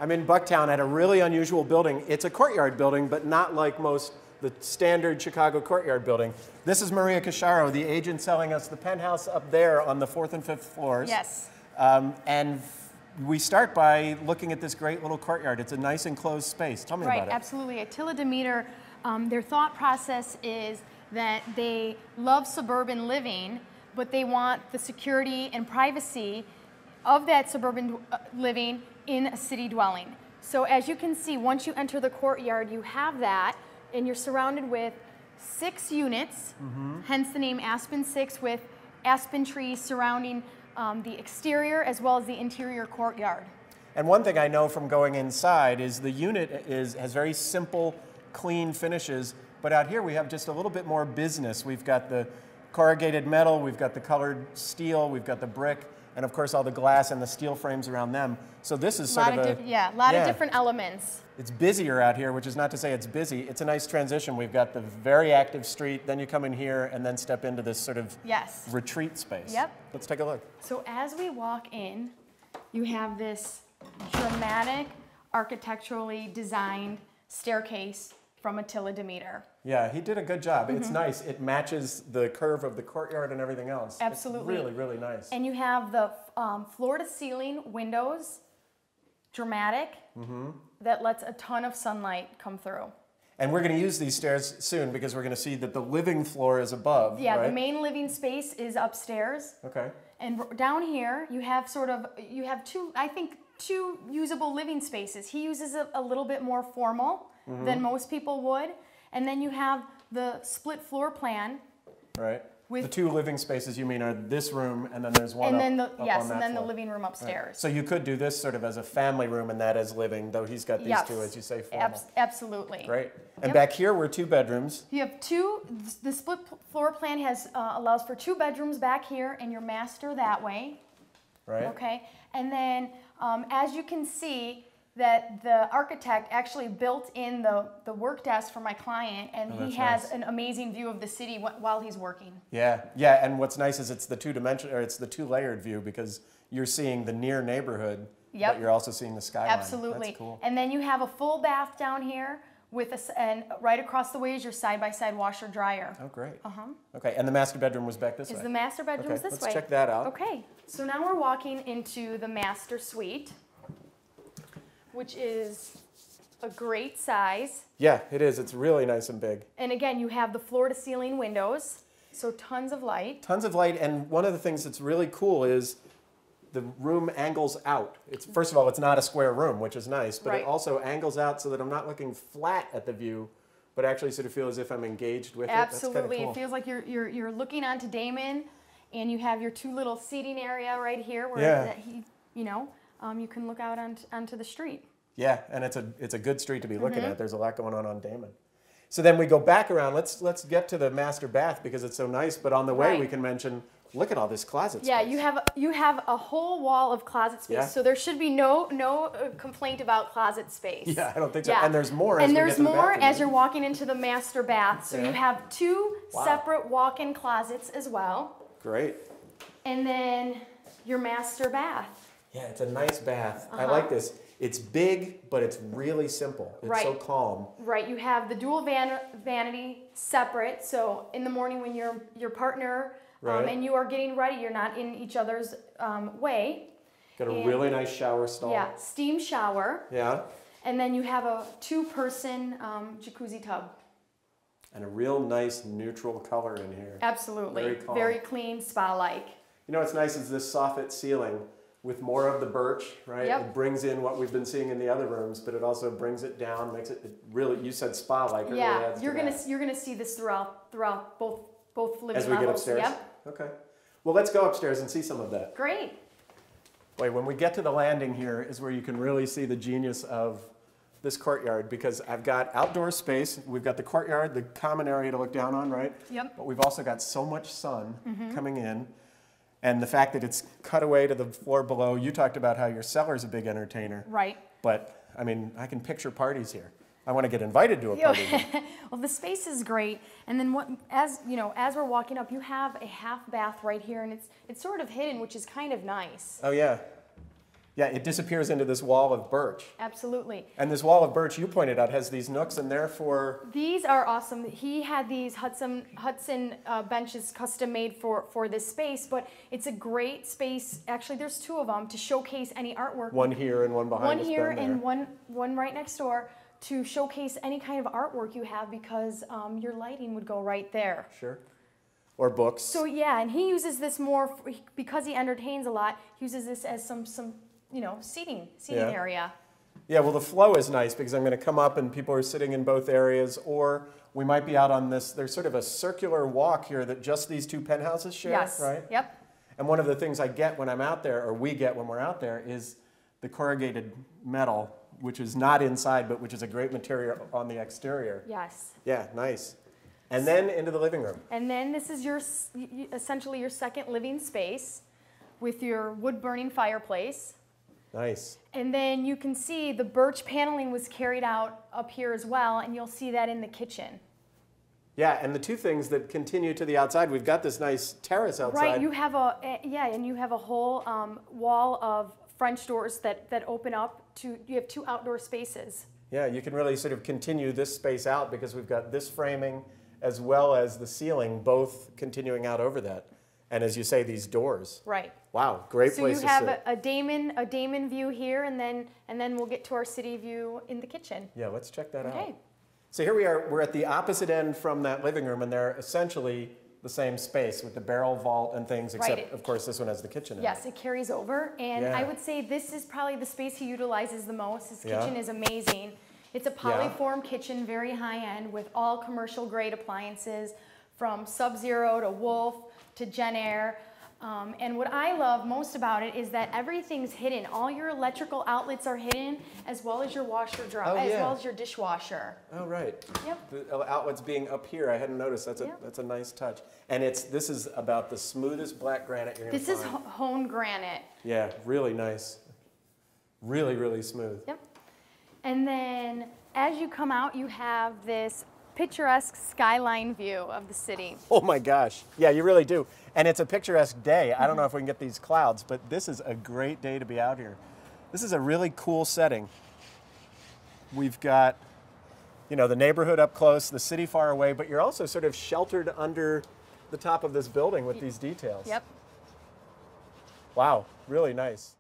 I'm in Bucktown at a really unusual building. It's a courtyard building, but not like the standard Chicago courtyard building. This is Maria Cacharo, the agent selling us the penthouse up there on the 4th and 5th floors. Yes. And we start by looking at this great little courtyard. It's a nice enclosed space. Tell me about it. Right, absolutely. Attila Demeter, their thought process is that they love suburban living, but they want the security and privacy of that suburban living in a city dwelling. So as you can see, once you enter the courtyard, you have that, and you're surrounded with 6 units, hence the name Aspen 6, with aspen trees surrounding the exterior as well as the interior courtyard. And one thing I know from going inside is the unit has very simple, clean finishes, but out here we have just a little bit more business. We've got the corrugated metal, we've got the colored steel, we've got the brick, and of course all the glass and the steel frames around them. So this is sort of a lot of different elements. It's busier out here, which is not to say it's busy. It's a nice transition. We've got the very active street, then you come in here and then step into this sort of retreat space. Yep. Let's take a look. So as we walk in, you have this dramatic, architecturally designed staircase from Attila Demeter. Yeah, he did a good job. It's nice. It matches the curve of the courtyard and everything else. Absolutely. It's really, really nice. And you have the floor-to-ceiling windows, dramatic, that lets a ton of sunlight come through. And we're going to use these stairs soon because we're going to see that the living floor is above. Yeah, right? The main living space is upstairs. Okay. And down here, you have two usable living spaces. He uses it a little bit more formal than most people would. And then you have the split floor plan. Right. The 2 living spaces you mean are this room and then there's one and up then on that the floor. living room upstairs. Right. So you could do this sort of as a family room and that as living, though he's got these 2, as you say, formal. Absolutely. Great. And back here we're 2 bedrooms. You have 2, the split floor plan allows for 2 bedrooms back here and your master that way. Right. Okay. And then as you can see, that the architect actually built in the work desk for my client, and he has an amazing view of the city while he's working. Yeah, yeah, and what's nice is it's the 2-layered view because you're seeing the near neighborhood, but you're also seeing the skyline. Absolutely. That's cool. And then you have a full bath down here and right across the way is your side-by-side washer dryer. Oh, great. Okay, and the master bedroom was back this way. The master bedroom is this way. Let's check that out. Okay, so now we're walking into the master suite, which is a great size. Yeah, it is. It's really nice and big. And again, you have the floor-to-ceiling windows, so tons of light. Tons of light, and one of the things that's really cool is the room angles out. First of all, it's not a square room, which is nice, but it also angles out so that I'm not looking flat at the view, but actually sort of feel as if I'm engaged with it. Absolutely. That's cool. It feels like you're looking onto Damon, and you have your 2 little seating area right here where you can look out onto the street. Yeah, and it's a good street to be looking at. There's a lot going on Damon. So then we go back around. Let's get to the master bath because it's so nice. But on the way, we can mention, look at all this closet space. Yeah, you have a whole wall of closet space. Yeah. So there should be no complaint about closet space. Yeah, I don't think so. Yeah. And there's more. As you're walking into the master bath. So you have 2 separate walk-in closets as well. Great. And then your master bath. Yeah, it's a nice bath. I like this. It's big, but it's really simple. It's so calm. Right. You have the dual vanity separate. So in the morning when your partner and you are getting ready, you're not in each other's way. Got a really nice shower stall. Yeah, steam shower. Yeah. And then you have a 2-person jacuzzi tub. And a real nice neutral color in here. Absolutely. Very calm. Very clean, spa-like. You know what's nice is this soffit ceiling with more of the birch, right? Yep. It brings in what we've been seeing in the other rooms, but it also brings it down, makes it really, you said spa-like. Yeah, you're gonna see this throughout both living levels. As we get upstairs? Yep. Okay. Well, let's go upstairs and see some of that. Great. Boy, when we get to the landing here is where you can really see the genius of this courtyard because I've got outdoor space. We've got the courtyard, the common area to look down on, right? Yep. But we've also got so much sun coming in. And the fact that it's cut away to the floor below, you talked about how your cellar's a big entertainer. Right. But, I mean, I can picture parties here. I want to get invited to a party. Well, the space is great. And then as we're walking up, you have a half bath right here, and it's sort of hidden, which is kind of nice. Oh, yeah. Yeah, it disappears into this wall of birch. Absolutely. And this wall of birch, you pointed out, has these nooks, and therefore... These are awesome. He had these Hudson benches custom made for this space, but it's a great space. Actually, there's two of them to showcase any artwork. One here and one behind us. One here and one right next door to showcase any kind of artwork you have, because your lighting would go right there. Sure. Or books. So yeah, and he uses this more, because he entertains a lot, he uses this as some seating area. Yeah, well, the flow is nice because I'm going to come up and people are sitting in both areas, or we might be out on this. There's sort of a circular walk here that just these two penthouses share, yes. Right? Yep. And one of the things I get when I'm out there, or we get when we're out there, is the corrugated metal, which is not inside, but which is a great material on the exterior. Yes. Yeah, nice. And then into the living room. And then this is essentially your second living space with your wood-burning fireplace. Nice. And then you can see the birch paneling was carried out up here as well, and you'll see that in the kitchen. Yeah, and the two things that continue to the outside, we've got this nice terrace outside. Right, you have and you have a whole wall of French doors that open up to, you have two outdoor spaces. Yeah, you can really sort of continue this space out because we've got this framing as well as the ceiling both continuing out over that. And as you say, these doors. Right. Wow, great place to sit. So you have a Damon view here, and then we'll get to our city view in the kitchen. Yeah, let's check that out. Okay. So here we are, we're at the opposite end from that living room, and they're essentially the same space with the barrel vault and things, except right. Of course this one has the kitchen in Yes, it carries over, and yeah. I would say this is probably the space he utilizes the most. His kitchen is amazing. It's a polyform kitchen, very high-end, with all commercial-grade appliances, from Sub-Zero to Wolf to Genair. And what I love most about it is that everything's hidden. All your electrical outlets are hidden, as well as your washer dryer, as well as your dishwasher. Oh, right. Yep. The outlets being up here, I hadn't noticed. That's a nice touch. And this is about the smoothest black granite you're going to find. This is honed granite. Yeah, really nice. Really, really smooth. Yep. And then as you come out, you have this picturesque skyline view of the city. Oh my gosh. Yeah, you really do. And it's a picturesque day. I don't know if we can get these clouds, but this is a great day to be out here. This is a really cool setting. We've got, the neighborhood up close, the city far away, but you're also sort of sheltered under the top of this building with these details. Yep. Wow, really nice.